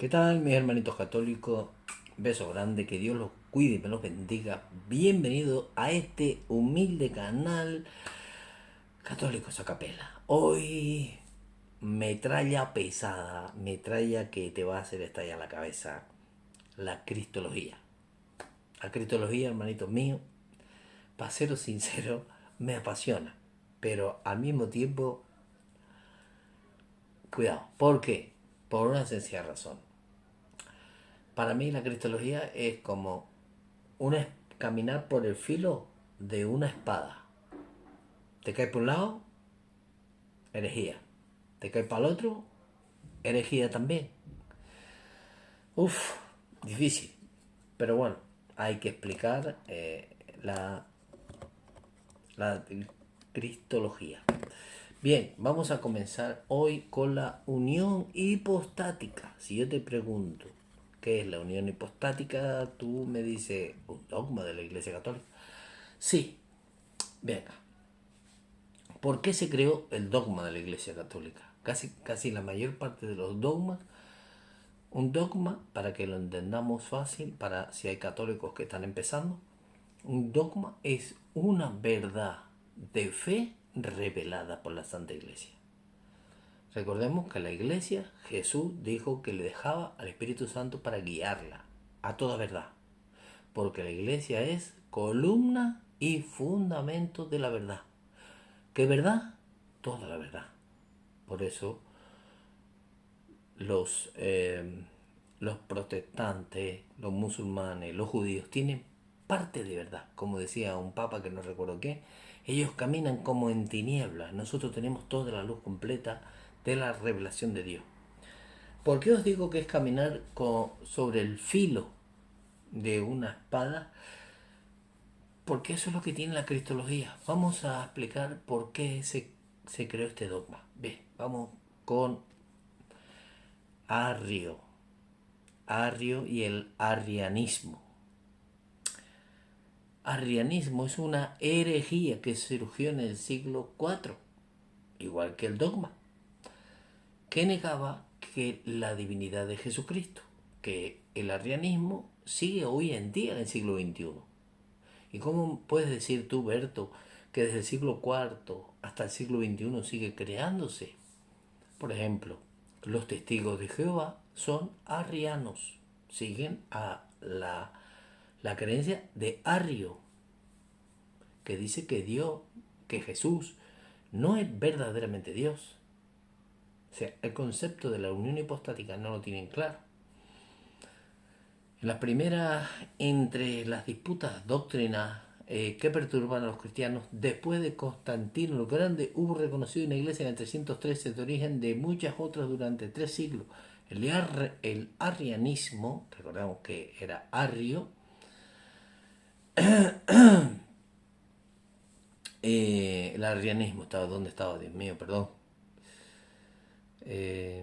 ¿Qué tal, mis hermanitos católicos? Beso grande, que Dios los cuide y me los bendiga. Bienvenido a este humilde canal Católicos a Capela. Hoy metralla pesada, metralla que te va a hacer estallar la cabeza, la cristología. La cristología, hermanitos míos, para ser sincero, me apasiona, pero al mismo tiempo, cuidado. ¿Por qué? Por una sencilla razón. Para mí la cristología es como caminar por el filo de una espada. Te cae por un lado, herejía. Te cae para el otro, herejía también. Uf, difícil. Pero bueno, hay que explicar la cristología. Bien, vamos a comenzar hoy con la unión hipostática. Si yo te pregunto qué es la unión hipostática, tú me dices un dogma de la Iglesia Católica. Sí, venga. ¿Por qué se creó el dogma de la Iglesia Católica? Casi la mayor parte de los dogmas, un dogma, para que lo entendamos fácil, para si hay católicos que están empezando, un dogma es una verdad de fe revelada por la Santa Iglesia. Recordemos que la Iglesia, Jesús dijo que le dejaba al Espíritu Santo para guiarla a toda verdad, porque la Iglesia es columna y fundamento de la verdad. ¿Qué verdad? Toda la verdad. Por eso los, los protestantes, los musulmanes, los judíos tienen parte de verdad. Como decía un papa que no recuerdo qué, ellos caminan como en tinieblas. Nosotros tenemos toda la luz completa de la revelación de Dios. ¿Por qué os digo que es caminar sobre el filo de una espada? Porque eso es lo que tiene la cristología. Vamos a explicar por qué se creó este dogma. Bien, vamos con Arrio y el arrianismo. Arrianismo es una herejía que surgió en el siglo IV, igual que el dogma, que negaba que la divinidad de Jesucristo, que el arrianismo sigue hoy en día en el siglo XXI. ¿Y cómo puedes decir tú, Berto, que desde el siglo IV hasta el siglo XXI sigue creándose? Por ejemplo, los testigos de Jehová son arrianos, siguen a la creencia de Arrio, que dice que Dios, que Jesús no es verdaderamente Dios. O sea, el concepto de la unión hipostática no lo tienen claro. En las primeras, entre las disputas doctrinas que perturban a los cristianos, después de Constantino el Grande, hubo reconocido una iglesia en el 313 de origen de muchas otras durante 3 siglos. El arrianismo, recordamos que era Arrio, el arrianismo, ¿dónde estaba? Dios mío, perdón. Eh,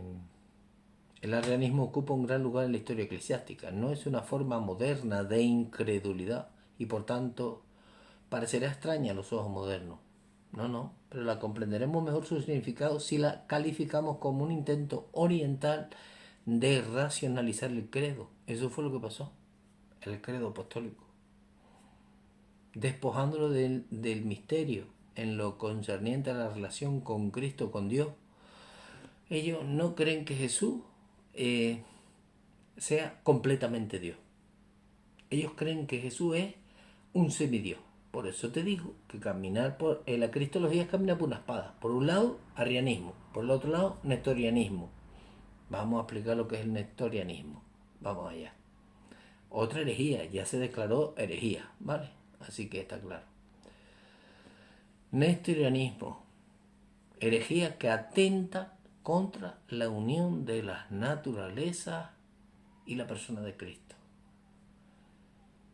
el arrianismo ocupa un gran lugar en la historia eclesiástica. No es una forma moderna de incredulidad y por tanto parecerá extraña a los ojos modernos. No, pero la comprenderemos mejor su significado si la calificamos como un intento oriental de racionalizar el credo. Eso fue lo que pasó, el credo apostólico. Despojándolo del misterio en lo concerniente a la relación con Cristo, con Dios. Ellos no creen que Jesús sea completamente Dios. Ellos creen que Jesús es un semidios. Por eso te digo que caminar por la cristología es caminar por una espada. Por un lado, arrianismo. Por el otro lado, nestorianismo. Vamos a explicar lo que es el nestorianismo. Vamos allá. Otra herejía, ya se declaró herejía, ¿vale? Así que está claro. Nestorianismo, herejía que atenta contra la unión de las naturalezas y la persona de Cristo.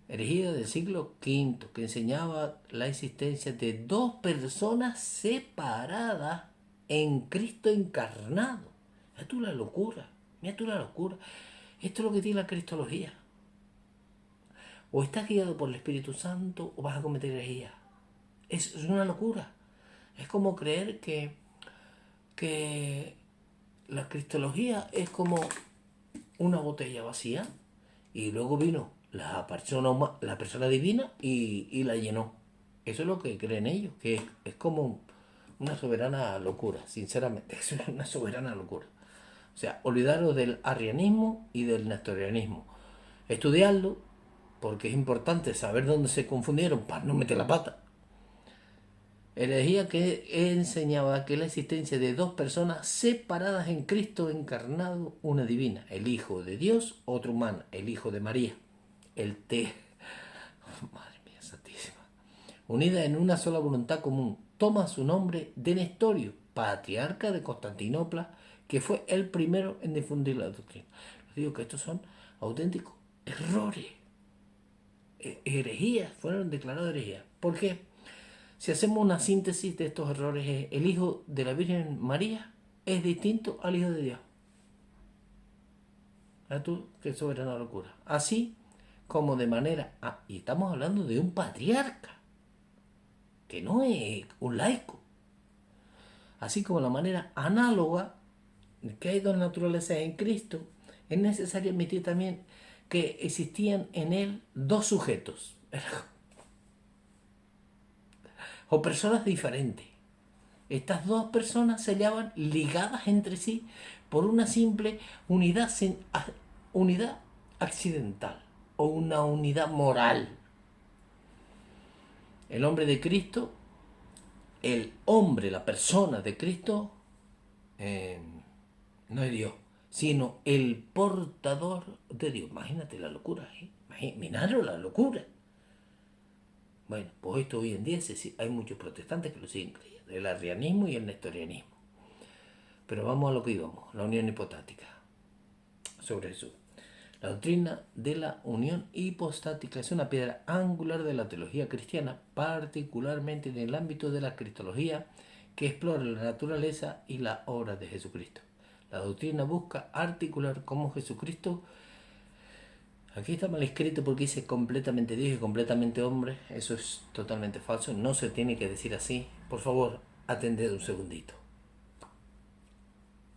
Herejía del siglo V, que enseñaba la existencia de dos personas separadas en Cristo encarnado. Mira tú la locura, mira tú la locura. Esto es lo que tiene la cristología. O estás guiado por el Espíritu Santo o vas a cometer herejía. Es una locura. Es como creer que la cristología es como una botella vacía y luego vino la persona divina y la llenó. Eso es lo que creen ellos, que es como una soberana locura, sinceramente, es una soberana locura. O sea, olvidaros del arrianismo y del nestorianismo. Estudiarlo, porque es importante saber dónde se confundieron para no meter la pata. Herejía que enseñaba que la existencia de dos personas separadas en Cristo encarnado, una divina, el Hijo de Dios, otro humano, el Hijo de María, el T. Madre mía, santísima. Unida en una sola voluntad común, toma su nombre de Nestorio, patriarca de Constantinopla, que fue el primero en difundir la doctrina. Les digo que estos son auténticos errores, herejías, fueron declarados herejías. ¿Por qué? Si hacemos una síntesis de estos errores, el Hijo de la Virgen María es distinto al Hijo de Dios. ¿Ves tú? Qué soberana locura. Así como de manera... y estamos hablando de un patriarca, que no es un laico. Así como la manera análoga que hay dos naturalezas en Cristo, es necesario admitir también que existían en él dos sujetos o personas diferentes. Estas dos personas se hallaban ligadas entre sí por una simple unidad accidental o una unidad moral. El hombre de Cristo, la persona de Cristo, no es Dios, sino el portador de Dios. Imagínate la locura, ¿eh? Imaginaros la locura. Bueno, pues esto hoy en día hay muchos protestantes que lo siguen creyendo, el arrianismo y el nestorianismo. Pero vamos a lo que íbamos, la unión hipostática. Sobre eso. La doctrina de la unión hipostática es una piedra angular de la teología cristiana, particularmente en el ámbito de la cristología, que explora la naturaleza y la obra de Jesucristo. La doctrina busca articular cómo Jesucristo... Aquí está mal escrito porque dice completamente Dios y completamente hombre. Eso es totalmente falso. No se tiene que decir así. Por favor, atended un segundito.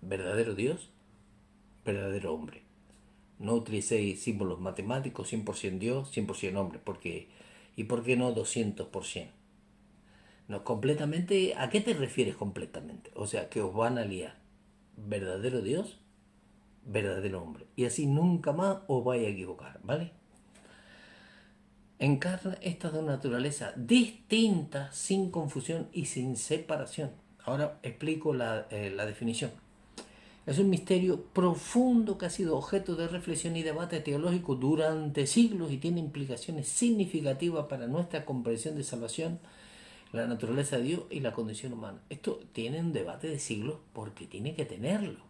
Verdadero Dios, verdadero hombre. No utilicéis símbolos matemáticos, 100% Dios, 100% hombre. ¿Y por qué no 200%? No, completamente. ¿A qué te refieres completamente? O sea, que os van a liar. Verdadero Dios, verdadero hombre. Y así nunca más os vais a equivocar, ¿vale? Encarna estas dos naturalezas distintas, sin confusión y sin separación. Ahora explico la definición. Es un misterio profundo que ha sido objeto de reflexión y debate teológico durante siglos y tiene implicaciones significativas para nuestra comprensión de salvación, la naturaleza de Dios y la condición humana. Esto tiene un debate de siglos porque tiene que tenerlo.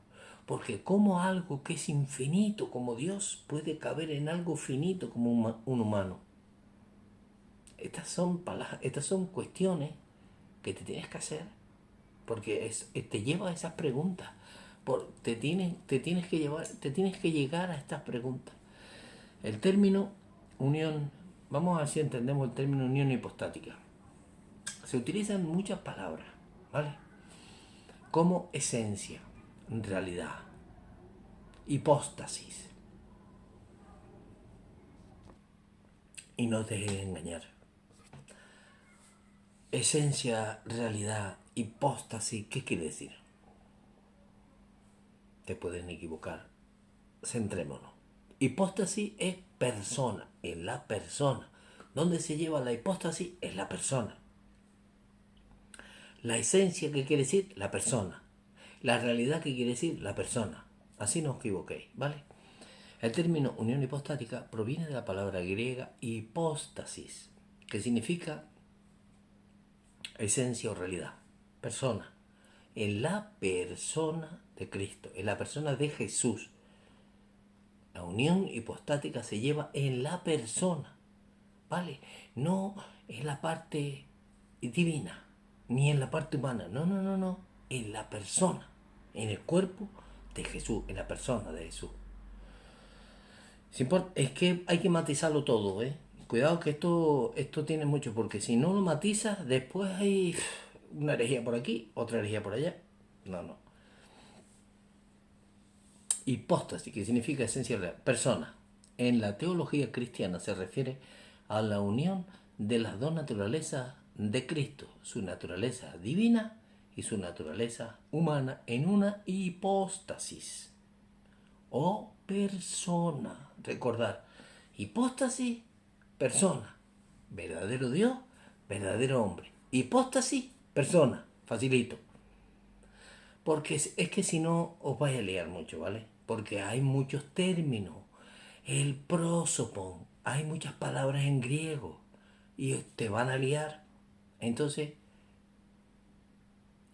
Porque como algo que es infinito como Dios puede caber en algo finito como un humano. Estas son cuestiones que te tienes que hacer porque te lleva a esas preguntas. Te tienes que llegar a estas preguntas. El término unión, vamos a ver si entendemos el término unión hipostática. Se utilizan muchas palabras, ¿vale? Como esencia, realidad, hipóstasis. Y no te dejes engañar. Esencia, realidad, hipóstasis, ¿qué quiere decir? Te pueden equivocar. Centrémonos. Hipóstasis es persona, es la persona. ¿Dónde se lleva la hipóstasis? Es la persona. La esencia, ¿qué quiere decir? La persona. La realidad, ¿qué quiere decir? La persona. Así no os equivoquéis, ¿vale? El término unión hipostática proviene de la palabra griega hipóstasis, que significa esencia o realidad, persona. En la persona de Cristo, en la persona de Jesús. La unión hipostática se lleva en la persona, ¿vale? No en la parte divina, ni en la parte humana, no, en la persona, en el cuerpo de Jesús, en la persona de Jesús. Es que hay que matizarlo todo, ¿eh? Cuidado que esto tiene mucho, porque si no lo matizas, después hay una herejía por aquí, otra herejía por allá. No. Hipóstasis, que significa esencia real, persona. En la teología cristiana se refiere a la unión de las dos naturalezas de Cristo, su naturaleza divina y su naturaleza humana, en una hipóstasis o persona. Recordar, hipóstasis, persona. Verdadero Dios, verdadero hombre. Hipóstasis, persona. Facilito. Porque es que si no os vais a liar mucho, ¿vale? Porque hay muchos términos. El prosopon, hay muchas palabras en griego y te van a liar. Entonces,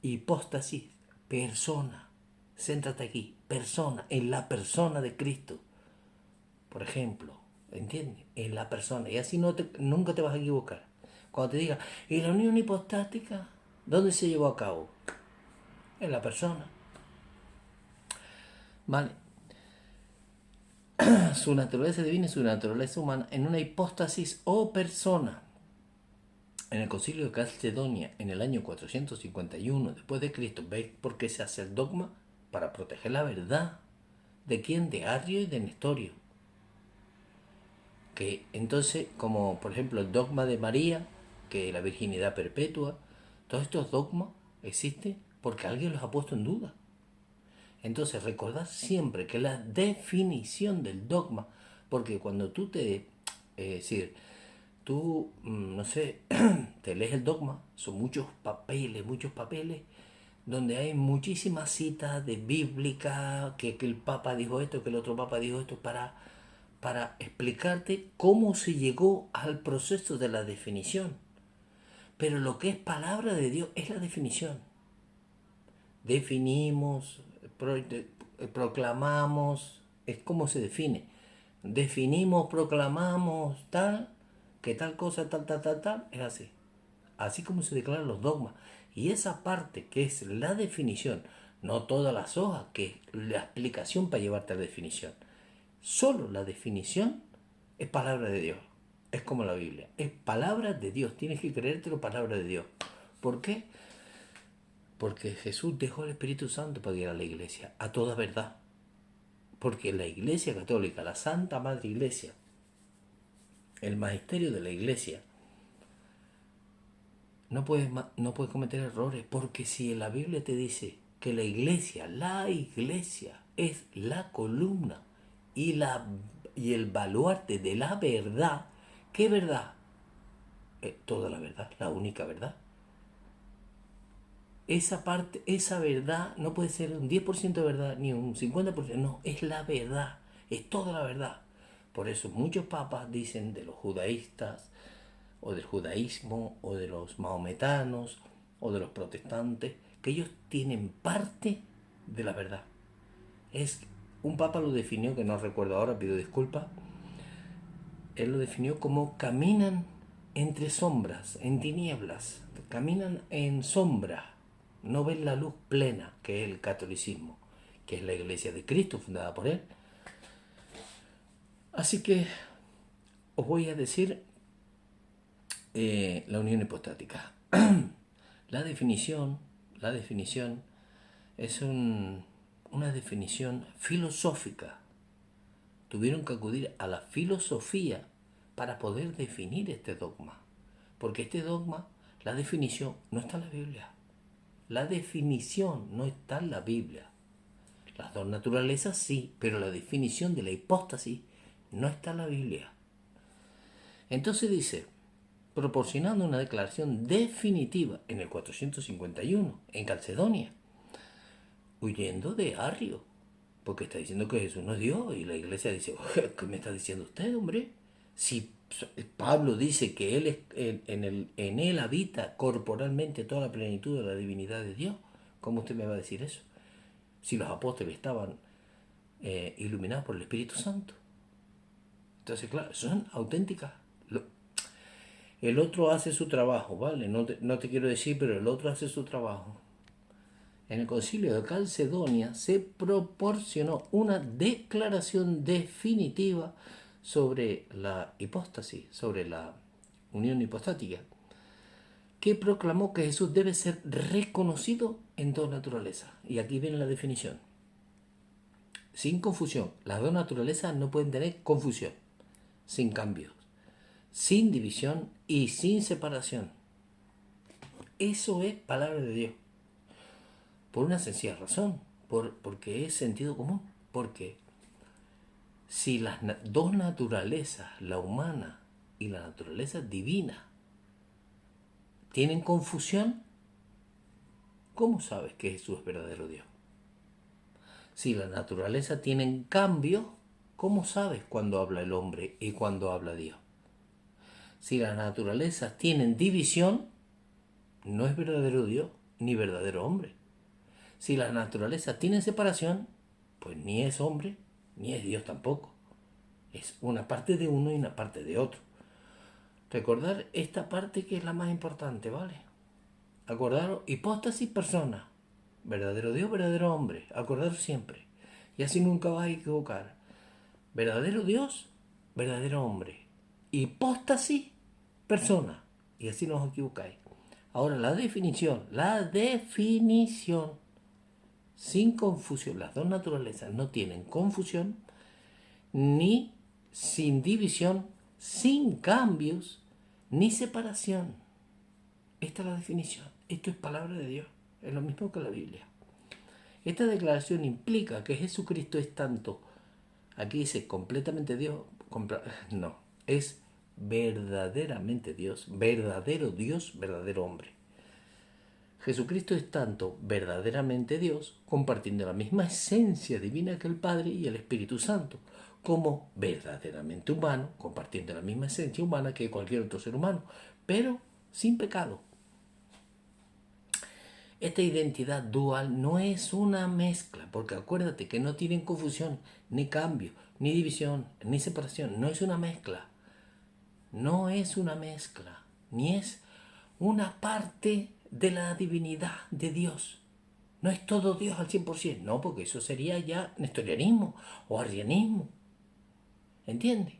hipóstasis, persona. Céntrate aquí, persona, en la persona de Cristo. Por ejemplo, ¿entiendes? En la persona. Y así nunca te vas a equivocar. Cuando te diga, ¿y la unión hipostática? ¿Dónde se llevó a cabo? En la persona. Vale. Su naturaleza divina y su naturaleza humana en una hipóstasis o persona. En el concilio de Calcedonia, en el año 451 después de Cristo, ¿veis por qué se hace el dogma? Para proteger la verdad. ¿De quién? De Arrio y de Nestorio. Que entonces, como por ejemplo el dogma de María, que la virginidad perpetua, todos estos dogmas existen porque alguien los ha puesto en duda. Entonces recordad siempre que la definición del dogma, porque cuando tú es decir, tú, no sé, te lees el dogma, son muchos papeles, donde hay muchísimas citas de bíblica, que el Papa dijo esto, que el otro Papa dijo esto, para explicarte cómo se llegó al proceso de la definición. Pero lo que es palabra de Dios es la definición. Definimos, proclamamos, es como se define. Definimos, proclamamos tal, que tal cosa, tal, es así. Así como se declaran los dogmas. Y esa parte que es la definición, no todas las hojas, que es la explicación para llevarte a la definición. Solo la definición es palabra de Dios. Es como la Biblia. Es palabra de Dios. Tienes que creértelo, palabra de Dios. ¿Por qué? Porque Jesús dejó el Espíritu Santo para guiar a la iglesia, a toda verdad. Porque la Iglesia Católica, la Santa Madre Iglesia, el magisterio de la Iglesia, no puedes cometer errores. Porque si en la Biblia te dice que la Iglesia es la columna y el baluarte de la verdad, ¿qué verdad? Toda la verdad, la única verdad. Esa parte, esa verdad no puede ser un 10% de verdad ni un 50%, no, es la verdad, es toda la verdad. Por eso muchos papas dicen de los judaístas o del judaísmo o de los mahometanos o de los protestantes que ellos tienen parte de la verdad. Un papa lo definió, que no recuerdo ahora, pido disculpas. Él lo definió como caminan entre sombras, en tinieblas, caminan en sombra, no ven la luz plena, que es el catolicismo, que es la iglesia de Cristo fundada por él. Así que os voy a decir la unión hipostática. La definición es una definición filosófica. Tuvieron que acudir a la filosofía para poder definir este dogma. Porque este dogma, la definición, no está en la Biblia. La definición no está en la Biblia. Las dos naturalezas sí, pero la definición de la hipóstasis no está en la Biblia. Entonces dice, proporcionando una declaración definitiva en el 451, en Calcedonia, huyendo de Arrio, porque está diciendo que Jesús no es Dios, y la iglesia dice, ¿qué me está diciendo usted, hombre? Si Pablo dice que él en él habita corporalmente toda la plenitud de la divinidad de Dios, ¿cómo usted me va a decir eso? Si los apóstoles estaban iluminados por el Espíritu Santo. Entonces, claro, son auténticas. El otro hace su trabajo, ¿vale? No te quiero decir, pero el otro hace su trabajo. En el concilio de Calcedonia se proporcionó una declaración definitiva sobre la hipóstasis, sobre la unión hipostática, que proclamó que Jesús debe ser reconocido en toda naturaleza. Y aquí viene la definición. sin confusión. Las dos naturalezas no pueden tener confusión, sin cambios, sin división y sin separación. Eso es palabra de Dios. Por una sencilla razón, porque es sentido común. Porque si las dos naturalezas, la humana y la naturaleza divina, tienen confusión, ¿cómo sabes que Jesús es verdadero Dios? Si la naturaleza tiene cambio, ¿cómo sabes cuándo habla el hombre y cuándo habla Dios? Si las naturalezas tienen división, no es verdadero Dios ni verdadero hombre. Si las naturalezas tienen separación, pues ni es hombre ni es Dios tampoco. Es una parte de uno y una parte de otro. Recordar esta parte que es la más importante, ¿vale? Acordaros, hipóstasis, persona. Verdadero Dios, verdadero hombre. Acordaros siempre. Y así nunca vais a equivocar. Verdadero Dios, verdadero hombre. Hipóstasis, persona. Y así no os equivocáis. Ahora la definición. Sin confusión. Las dos naturalezas no tienen confusión, ni sin división, sin cambios, ni separación. Esta es la definición. Esto es palabra de Dios. Es lo mismo que la Biblia. Esta declaración implica que Jesucristo es tanto, aquí dice completamente Dios, no, es verdaderamente Dios, verdadero hombre. Jesucristo es tanto verdaderamente Dios, compartiendo la misma esencia divina que el Padre y el Espíritu Santo, como verdaderamente humano, compartiendo la misma esencia humana que cualquier otro ser humano, pero sin pecado. Esta identidad dual no es una mezcla, porque acuérdate que no tienen confusión, ni cambio, ni división, ni separación. No es una mezcla. No es una mezcla, ni es una parte de la divinidad de Dios. No es todo Dios al 100%, no, porque eso sería ya nestorianismo o arrianismo. ¿Entiendes?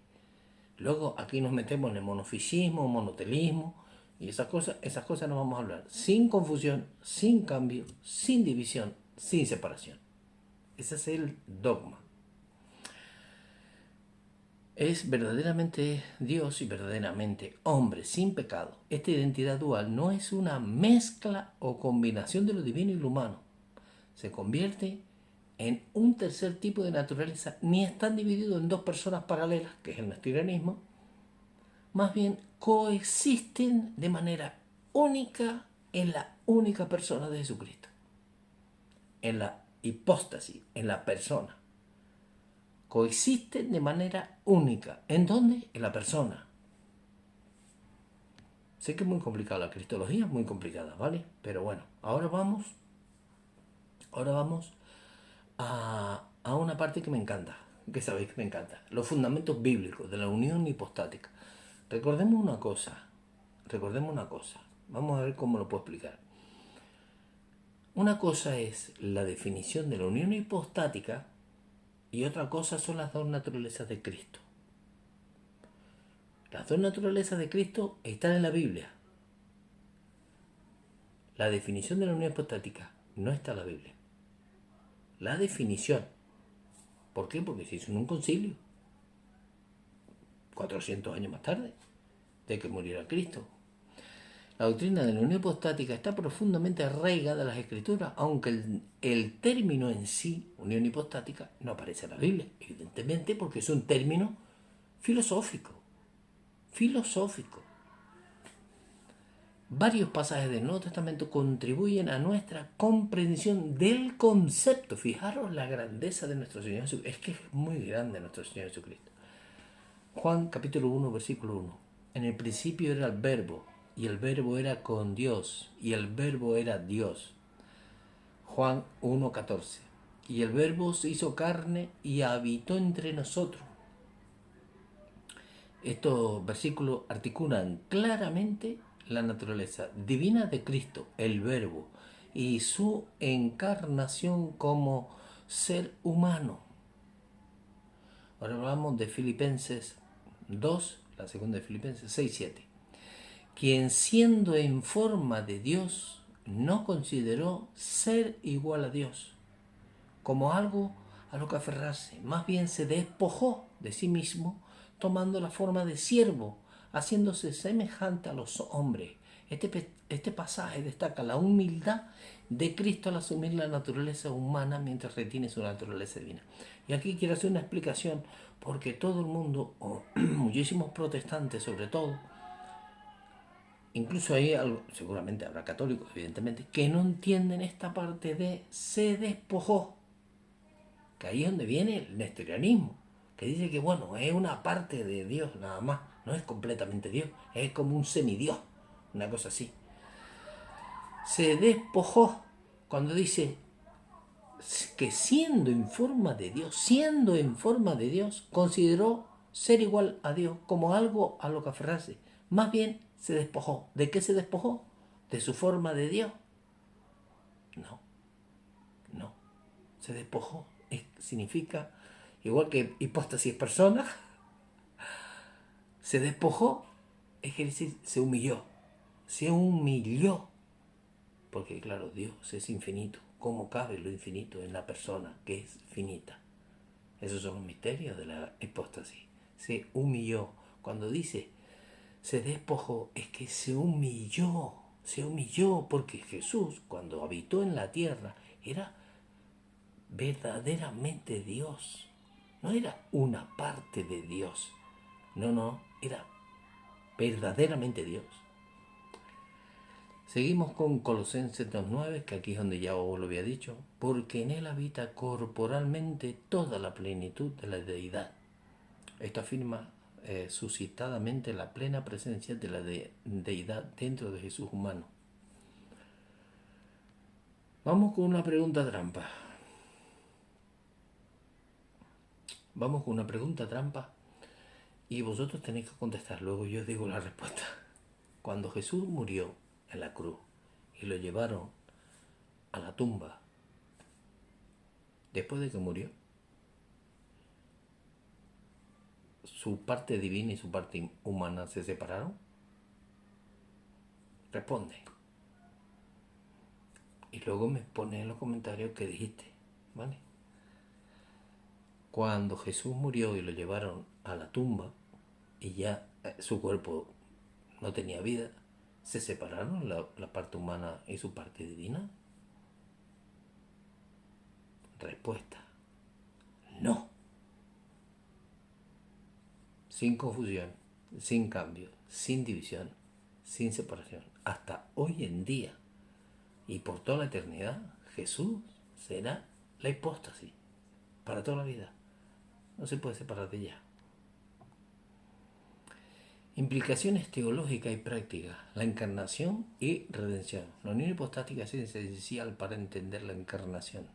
Luego aquí nos metemos en el monofisismo, monotelismo, y esas cosas no vamos a hablar. Sin confusión, sin cambio, sin división, sin separación. Ese es el dogma. Es verdaderamente Dios y verdaderamente hombre, sin pecado. Esta identidad dual no es una mezcla o combinación de lo divino y lo humano. Se convierte en un tercer tipo de naturaleza, ni están divididos en dos personas paralelas, que es el nestorianismo. Más bien coexisten de manera única en la única persona de Jesucristo. En la hipóstasis, en la persona. Coexisten de manera única. ¿En dónde? En la persona. Sé que es muy complicada la cristología, es muy complicada, ¿vale? Pero bueno, ahora vamos a una parte que me encanta, que sabéis que me encanta. Los fundamentos bíblicos de la unión hipostática. Recordemos una cosa. Vamos a ver cómo lo puedo explicar. Una cosa es la definición de la unión hipostática y otra cosa son las dos naturalezas de Cristo. Las dos naturalezas de Cristo están en la Biblia. La definición de la unión hipostática no está en la Biblia. La definición. ¿Por qué? Porque se hizo en un concilio. 400 años más tarde de que muriera Cristo. La doctrina de la unión hipostática está profundamente arraigada en las Escrituras, aunque el término en sí, unión hipostática, no aparece en la Biblia, evidentemente porque es un término filosófico. Varios pasajes del Nuevo Testamento contribuyen a nuestra comprensión del concepto. Fijaros la grandeza de nuestro Señor Jesucristo. Es que es muy grande nuestro Señor Jesucristo. Juan capítulo 1, versículo 1. En el principio era el Verbo, y el Verbo era con Dios, y el Verbo era Dios. Juan 1, 14. Y el Verbo se hizo carne y habitó entre nosotros. Estos versículos articulan claramente la naturaleza divina de Cristo, el Verbo, y su encarnación como ser humano. Ahora hablamos de Filipenses 2, la segunda de Filipenses 6, 7. Quien siendo en forma de Dios, no consideró ser igual a Dios como algo a lo que aferrarse, más bien se despojó de sí mismo, tomando la forma de siervo, haciéndose semejante a los hombres. Este pasaje destaca la humildad de Cristo al asumir la naturaleza humana mientras retiene su naturaleza divina. Y aquí quiero hacer una explicación, porque todo el mundo, o muchísimos protestantes sobre todo, incluso hay seguramente habrá católicos, evidentemente, que no entienden esta parte de se despojó, que ahí es donde viene el nestorianismo, que dice que bueno, es una parte de Dios nada más, no es completamente Dios, es como un semidios, una cosa así. Se despojó cuando dice que siendo en forma de Dios, consideró ser igual a Dios como algo a lo que aferrarse. Más bien se despojó. ¿De qué se despojó? ¿De su forma de Dios? No, no. Se despojó. Significa, igual que hipóstasis persona, se despojó, es decir, se humilló. Se humilló. Porque claro, Dios es infinito. ¿Cómo cabe lo infinito en la persona que es finita? Esos son los misterios de la hipóstasis. Se humilló. Cuando dice se despojó, es que se humilló, porque Jesús, cuando habitó en la tierra, era verdaderamente Dios. No era una parte de Dios. No, no, era verdaderamente Dios. Seguimos con Colosenses 2.9, que aquí es donde ya os lo había dicho, porque en él habita corporalmente toda la plenitud de la deidad. Esto afirma suscitadamente la plena presencia de la deidad dentro de Jesús humano. Vamos con una pregunta trampa. Vamos con una pregunta trampa y vosotros tenéis que contestar. Luego yo os digo la respuesta. Cuando Jesús murió en la cruz y lo llevaron a la tumba, después de que murió, ¿su parte divina y su parte humana se separaron? Responde. Y luego me pones en los comentarios qué dijiste, ¿vale? Cuando Jesús murió y lo llevaron a la tumba y ya su cuerpo no tenía vida, ¿se separaron la parte humana y su parte divina? Respuesta: no. Sin confusión, sin cambio, sin división, sin separación. Hasta hoy en día y por toda la eternidad, Jesús será la hipóstasis para toda la vida. No se puede separar de ella. Implicaciones teológicas y prácticas. La encarnación y redención. La unión hipostática es esencial para entender la encarnación.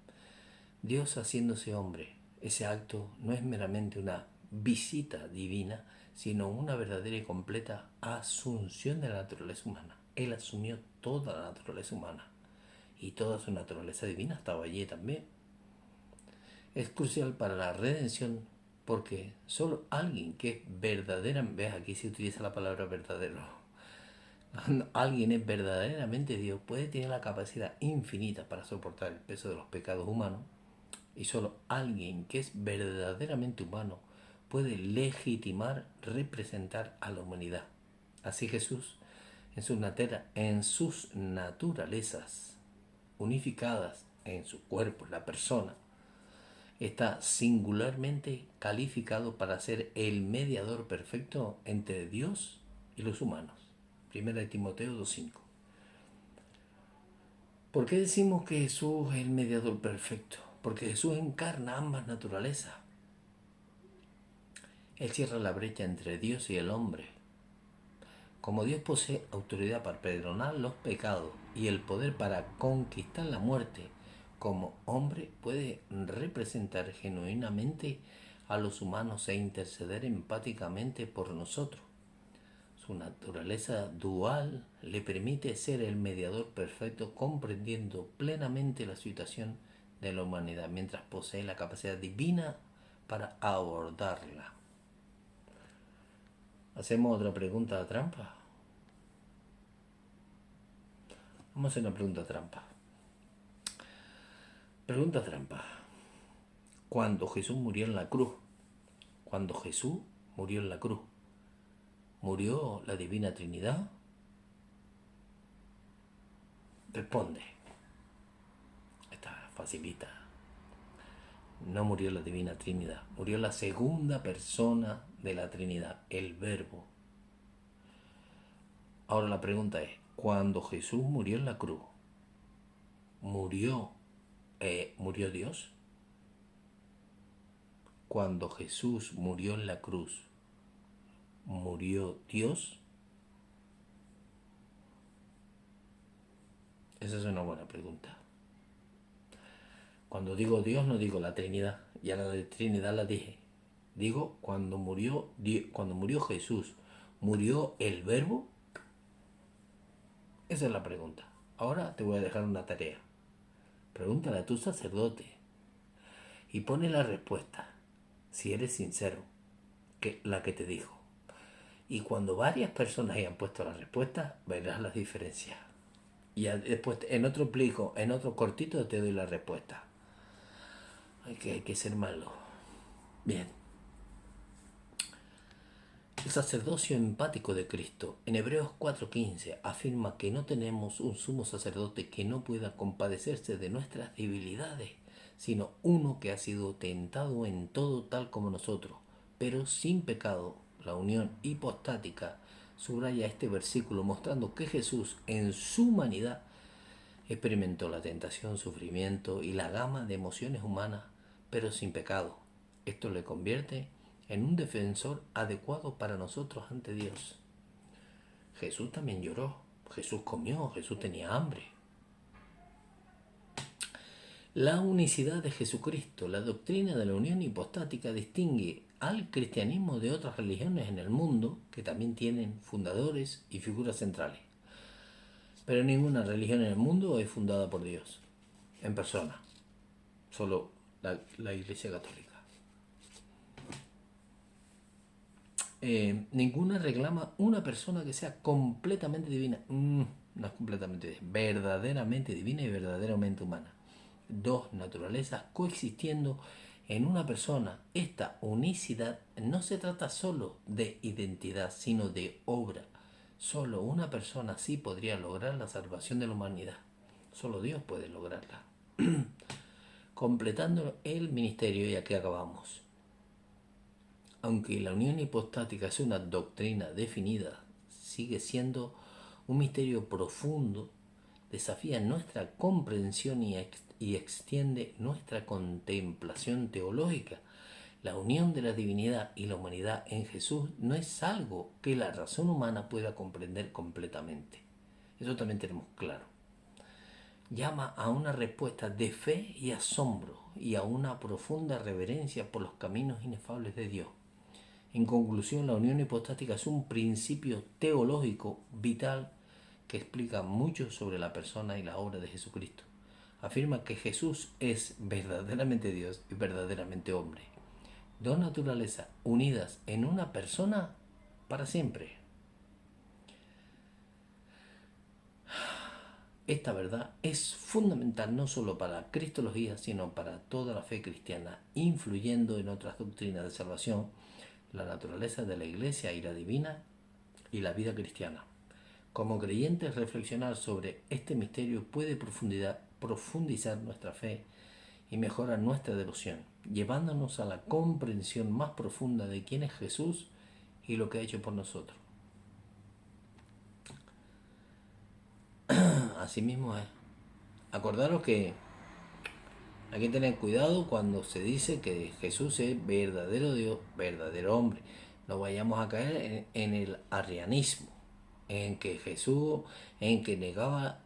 Dios haciéndose hombre. Ese acto no es meramente una visita divina, sino una verdadera y completa asunción de la naturaleza humana. Él asumió toda la naturaleza humana y toda su naturaleza divina estaba allí también. Es crucial para la redención porque solo alguien que es verdaderamente, ves, aquí se utiliza la palabra verdadero, alguien es verdaderamente Dios, puede tener la capacidad infinita para soportar el peso de los pecados humanos, y solo alguien que es verdaderamente humano puede legitimar, representar a la humanidad. Así Jesús, en sus naturalezas unificadas en su cuerpo, la persona, está singularmente calificado para ser el mediador perfecto entre Dios y los humanos. 1 Timoteo 2.5. ¿Por qué decimos que Jesús es el mediador perfecto? Porque Jesús encarna ambas naturalezas. Él cierra la brecha entre Dios y el hombre. Como Dios posee autoridad para perdonar los pecados y el poder para conquistar la muerte, como hombre puede representar genuinamente a los humanos e interceder empáticamente por nosotros. Su naturaleza dual le permite ser el mediador perfecto, comprendiendo plenamente la situación de la humanidad, mientras posee la capacidad divina para abordarla. ¿Hacemos otra pregunta trampa? Vamos a hacer una pregunta trampa. Pregunta trampa. cuando Jesús murió en la cruz. Cuando Jesús murió en la cruz. ¿Murió la Divina Trinidad? Responde. Está facilita. No murió la Divina Trinidad. Murió la segunda persona de la Trinidad, el Verbo. Ahora la pregunta es, cuando Jesús murió en la cruz, ¿murió Dios? Cuando Jesús murió en la cruz, ¿murió Dios? Esa es una buena pregunta. Cuando digo Dios no digo la Trinidad, ya la de Trinidad la dije. Digo, cuando murió Jesús, ¿murió el Verbo? Esa es la pregunta. Ahora te voy a dejar una tarea. Pregúntale a tu sacerdote y pone la respuesta, si eres sincero, la que te dijo. Y cuando varias personas hayan puesto la respuesta, verás las diferencias. Y después en otro plico, en otro cortito te doy la respuesta. Hay que ser malo. Bien. El sacerdocio empático de Cristo en Hebreos 4:15 afirma que no tenemos un sumo sacerdote que no pueda compadecerse de nuestras debilidades, sino uno que ha sido tentado en todo tal como nosotros, pero sin pecado. La unión hipostática subraya este versículo mostrando que Jesús en su humanidad experimentó la tentación, sufrimiento y la gama de emociones humanas, pero sin pecado. Esto le convierte en un defensor adecuado para nosotros ante Dios. Jesús también lloró, Jesús comió, Jesús tenía hambre. La unicidad de Jesucristo, la doctrina de la unión hipostática distingue al cristianismo de otras religiones en el mundo que también tienen fundadores y figuras centrales. Pero ninguna religión en el mundo es fundada por Dios, en persona, solo la Iglesia Católica. Ninguna reclama una persona que sea completamente divina. No es completamente divina, verdaderamente divina y verdaderamente humana. Dos naturalezas coexistiendo en una persona. Esta unicidad no se trata solo de identidad, sino de obra. Solo una persona sí podría lograr la salvación de la humanidad. Solo Dios puede lograrla. Completando el ministerio, y aquí acabamos. Aunque la unión hipostática es una doctrina definida, sigue siendo un misterio profundo, desafía nuestra comprensión y extiende nuestra contemplación teológica. La unión de la divinidad y la humanidad en Jesús no es algo que la razón humana pueda comprender completamente. Eso también tenemos claro. Llama a una respuesta de fe y asombro y a una profunda reverencia por los caminos inefables de Dios. En conclusión, la unión hipostática es un principio teológico vital que explica mucho sobre la persona y la obra de Jesucristo. Afirma que Jesús es verdaderamente Dios y verdaderamente hombre. Dos naturalezas unidas en una persona para siempre. Esta verdad es fundamental no solo para la cristología, sino para toda la fe cristiana, influyendo en otras doctrinas de salvación, la naturaleza de la Iglesia y la divina y la vida cristiana. Como creyentes, reflexionar sobre este misterio puede profundizar nuestra fe y mejorar nuestra devoción, llevándonos a la comprensión más profunda de quién es Jesús y lo que ha hecho por nosotros. Así mismo es. Acordaros que hay que tener cuidado cuando se dice que Jesús es verdadero Dios, verdadero hombre. No vayamos a caer en el arrianismo, en que Jesús, en que negaba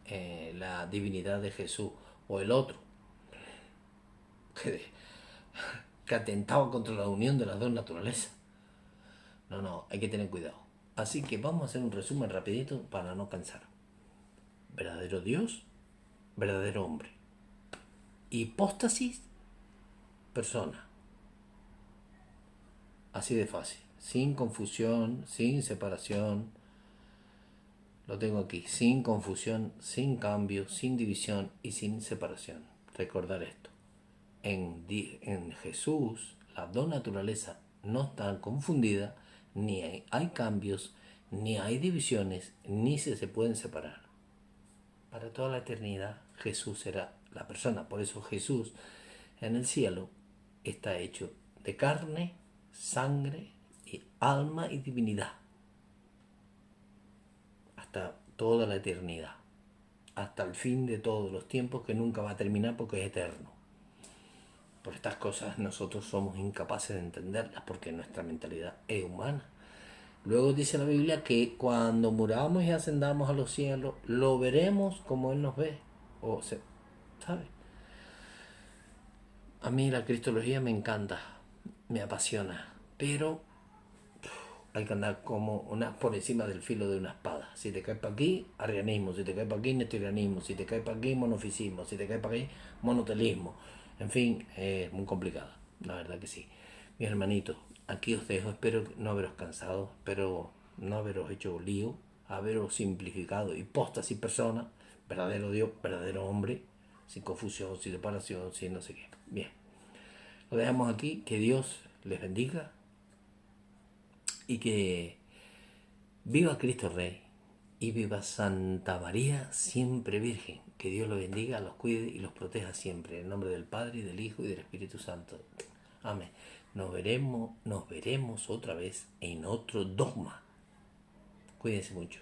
la divinidad de Jesús, o el otro, que atentaba contra la unión de las dos naturalezas. No, hay que tener cuidado. Así que vamos a hacer un resumen rapidito para no cansar. Verdadero Dios, verdadero hombre. Hipóstasis, persona. Así de fácil, sin confusión, sin separación. Lo tengo aquí, sin confusión, sin cambio, sin división y sin separación. Recordar esto. en Jesús las dos naturalezas no están confundidas, ni hay cambios, ni hay divisiones, ni se pueden separar. Para toda la eternidad Jesús será la persona. Por eso Jesús en el cielo está hecho de carne, sangre, y alma y divinidad. Hasta toda la eternidad. Hasta el fin de todos los tiempos, que nunca va a terminar porque es eterno. Por estas cosas nosotros somos incapaces de entenderlas porque nuestra mentalidad es humana. Luego dice la Biblia que cuando muramos y ascendamos a los cielos, lo veremos como Él nos ve. ¿Sabe? A mí la cristología me encanta, me apasiona, pero hay que andar como por encima del filo de una espada. Si te caes para aquí, arrianismo; si te caes para aquí, nestorianismo; si te caes para aquí, monofisismo; si te caes para aquí, monotelismo. En fin, es muy complicado, la verdad que sí. Mis hermanitos, aquí os dejo. Espero no haberos cansado, espero no haberos hecho lío, haberos simplificado hipóstasis persona, verdadero Dios, verdadero hombre, sin confusión, sin separación, sin no sé qué. Bien, lo dejamos aquí. Que Dios les bendiga y que viva Cristo Rey y viva Santa María siempre Virgen. Que Dios los bendiga, los cuide y los proteja siempre. En el nombre del Padre, y del Hijo, y del Espíritu Santo. Amén. Nos veremos otra vez en otro dogma. Cuídense mucho.